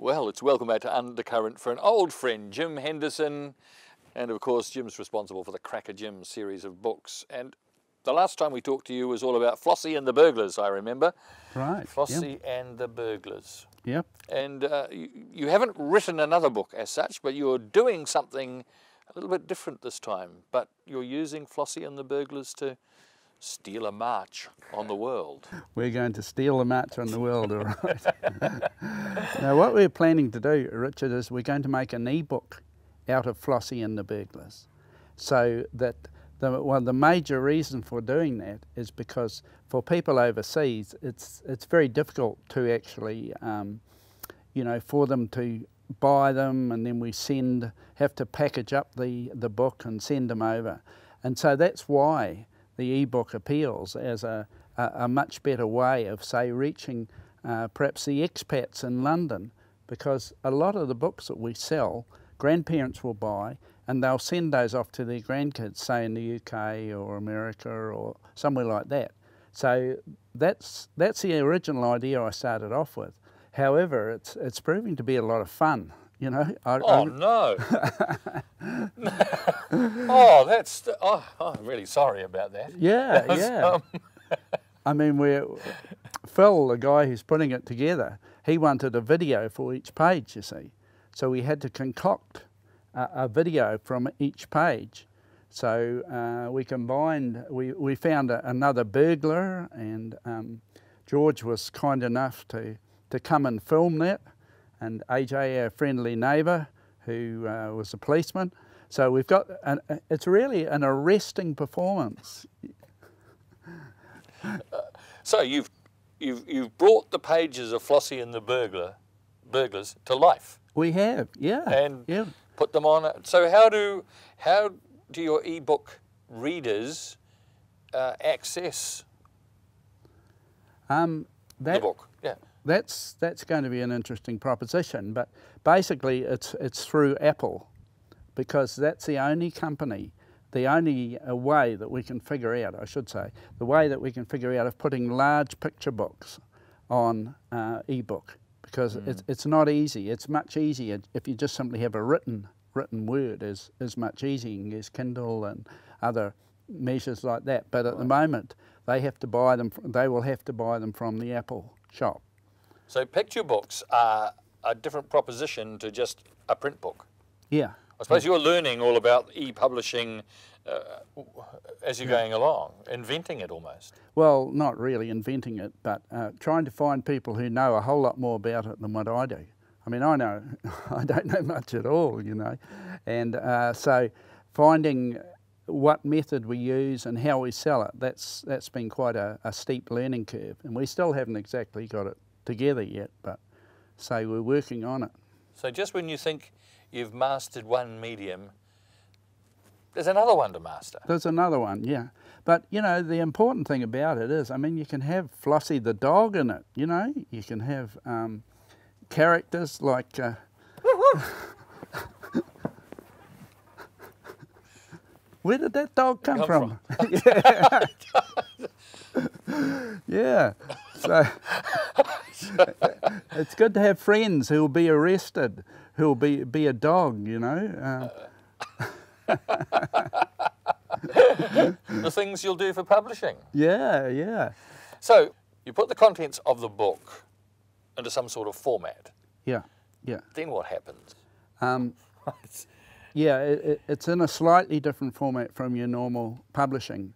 Well, it's welcome back to Undercurrent for an old friend, Jim Henderson. And of course, Jim's responsible for the Cracker Jim series of books. And the last time we talked to you was all about Flossie and the Burglars, I remember. Right. Flossie and the Burglars. Yep. And you haven't written another book as such, but you're doing something a little bit different this time. But you're using Flossie and the Burglars to steal a march on the world. We're going to steal a march on the world, all right. Now, what we're planning to do, Richard, is we're going to make an e-book out of Flossie and the Burglars. So that the major reason for doing that is because for people overseas, it's very difficult to actually, you know, for them to buy them, and then we have to package up the book and send them over. And so that's why the e-book appeals as a much better way of, say, reaching perhaps the expats in London, because a lot of the books that we sell, grandparents will buy and they'll send those off to their grandkids, say in the UK or America or somewhere like that. So that's the original idea I started off with. However, it's proving to be a lot of fun. You know, no! Oh, I'm really sorry about that. Yeah, yeah. I mean, Phil, the guy who's putting it together, he wanted a video for each page, you see. So we had to concoct a video from each page. So we combined, we found another burglar, and George was kind enough to come and film that. And AJ, our friendly neighbour, who was a policeman. So we've got, it's really an arresting performance. So you've brought the pages of Flossie and the Burglars to life. We have, yeah. And yeah. put them on. So how do your e-book readers access the book? Yeah. That's going to be an interesting proposition, but basically it's through Apple, because that's the only company, the only way that we can figure out, I should say, the way that we can figure out of putting large picture books on e-book, because it's not easy. It's much easier if you just simply have a written word is much easier. You can use Kindle and other measures like that, but at the moment they have to buy them. They will have to buy them from the Apple shop. So picture books are a different proposition to just a print book. Yeah. I suppose you're learning all about e-publishing as you're going along, inventing it almost. Well, not really inventing it, but trying to find people who know a whole lot more about it than what I do. I mean, I don't know much at all, you know. And so finding what method we use and how we sell it, that's been quite a steep learning curve. And we still haven't exactly got it together yet, but so we're working on it. So just when you think you've mastered one medium, there's another one to master. There's another one, yeah. But, you know, the important thing about it is, I mean, you can have Flossie the dog in it, you know. You can have characters like... Where did that dog come from? Yeah. So it's good to have friends who will be arrested, who will be a dog, you know. The things you'll do for publishing. Yeah, yeah. So you put the contents of the book into some sort of format. Yeah, yeah. Then what happens? Yeah, it's in a slightly different format from your normal publishing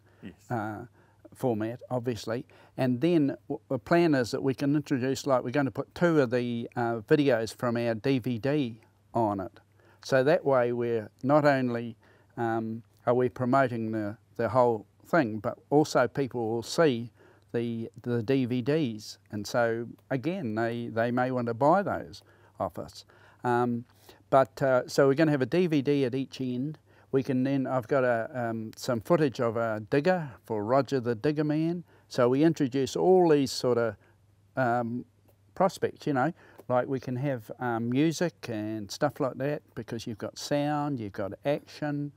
format, obviously. And then the plan is that we can introduce, like we're going to put 2 of the videos from our DVD on it. So that way we're not only are we promoting the whole thing, but also people will see the DVDs. And so again, they may want to buy those off us. So we're going to have a DVD at each end. We can then, I've got some footage of a digger for Roger the Digger Man. So we introduce all these sort of prospects, you know, like we can have music and stuff like that, because you've got sound, you've got action,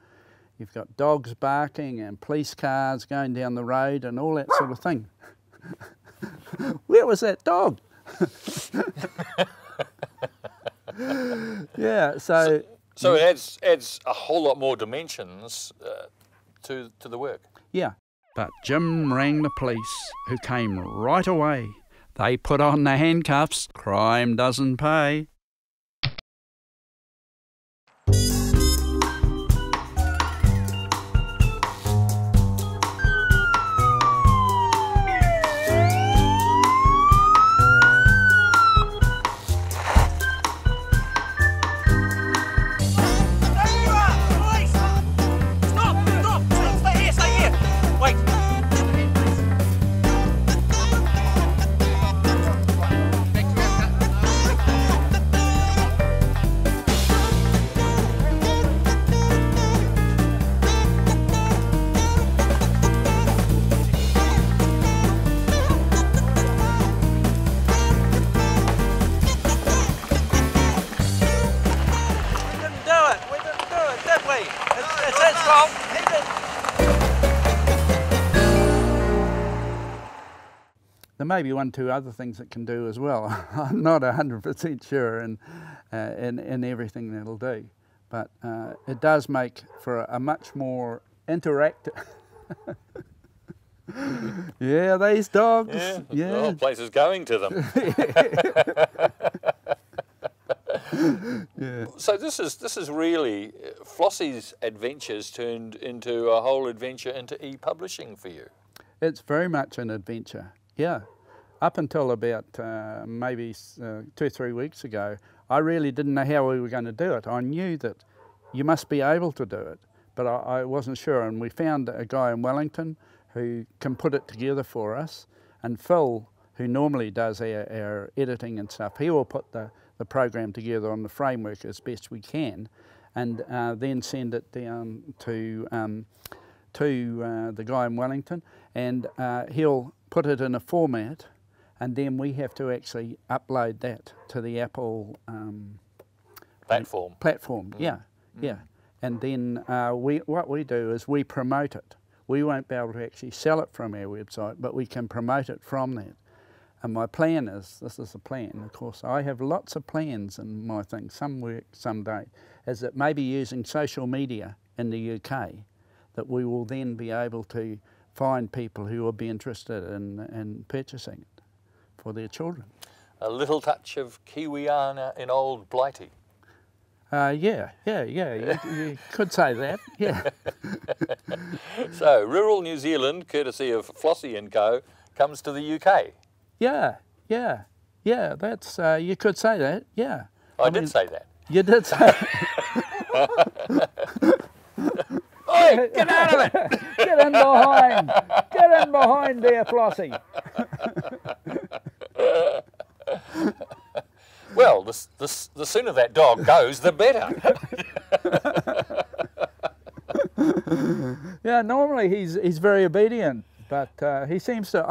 you've got dogs barking and police cars going down the road and all that sort of thing. Where was that dog? Yeah, so So it adds a whole lot more dimensions to the work. yeah. But Jim rang the police, who came right away. They put on the handcuffs. Crime doesn't pay. There may be one or two other things it can do as well. I'm not 100% sure in everything that it'll do, but it does make for a much more interactive. Yeah, these dogs. Yeah, the whole place is going to them. Yeah. So this is really Flossie's adventures turned into a whole adventure into e-publishing for you. It's very much an adventure. Yeah, up until about maybe 2 or 3 weeks ago, I really didn't know how we were going to do it. I knew that you must be able to do it, but I wasn't sure. And we found a guy in Wellington who can put it together for us. And Phil, who normally does our editing and stuff, he will put the program together on the framework as best we can, and then send it down to the guy in Wellington, and he'll put it in a format, and then we have to actually upload that to the Apple platform. Yeah, yeah. And then what we do is we promote it. We won't be able to actually sell it from our website, but we can promote it from that. And my plan is, this is the plan, of course, I have lots of plans in my thing, some work, some don't, is that maybe using social media in the UK, that we will then be able to find people who will be interested in purchasing it for their children. A little touch of Kiwiana in old Blighty. Yeah, you could say that, yeah. So, rural New Zealand, courtesy of Flossie & Co., comes to the UK. Yeah, that's, you could say that, yeah. I did say that. You did say Oi, get out of it! Get in behind there, Flossie. Well, the sooner that dog goes, the better. Yeah, normally he's very obedient, but he seems to.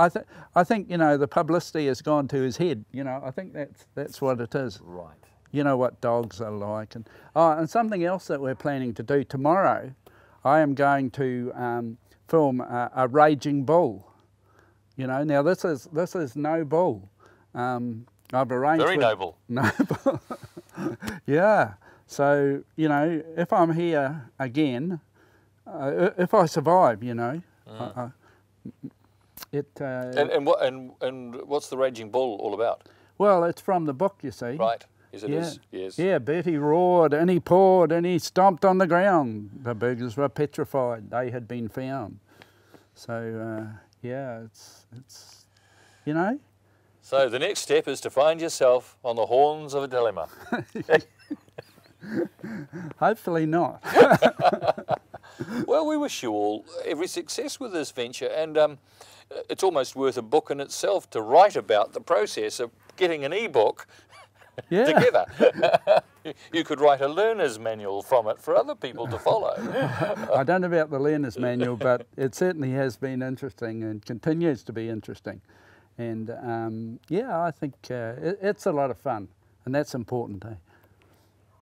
I think you know the publicity has gone to his head. You know, I think that's what it is. Right. You know what dogs are like, and something else that we're planning to do tomorrow. I am going to film a raging bull. You know, now this is no bull. I've arranged very noble. Noble. Yeah. So you know, if I'm here again, if I survive, you know, And what's the raging bull all about? Well, it's from the book, you see. Right. Yes, it is. Yes. Yeah, Bertie roared and he pawed and he stomped on the ground. The burglars were petrified. They had been found. So, yeah, it's you know. So the next step is to find yourself on the horns of a dilemma. Hopefully not. Well, we wish you all every success with this venture, and it's almost worth a book in itself to write about the process of getting an e-book together. You could write a learner's manual from it for other people to follow. I don't know about the learner's manual, but it certainly has been interesting and continues to be interesting. And yeah, I think it's a lot of fun, and that's important, eh?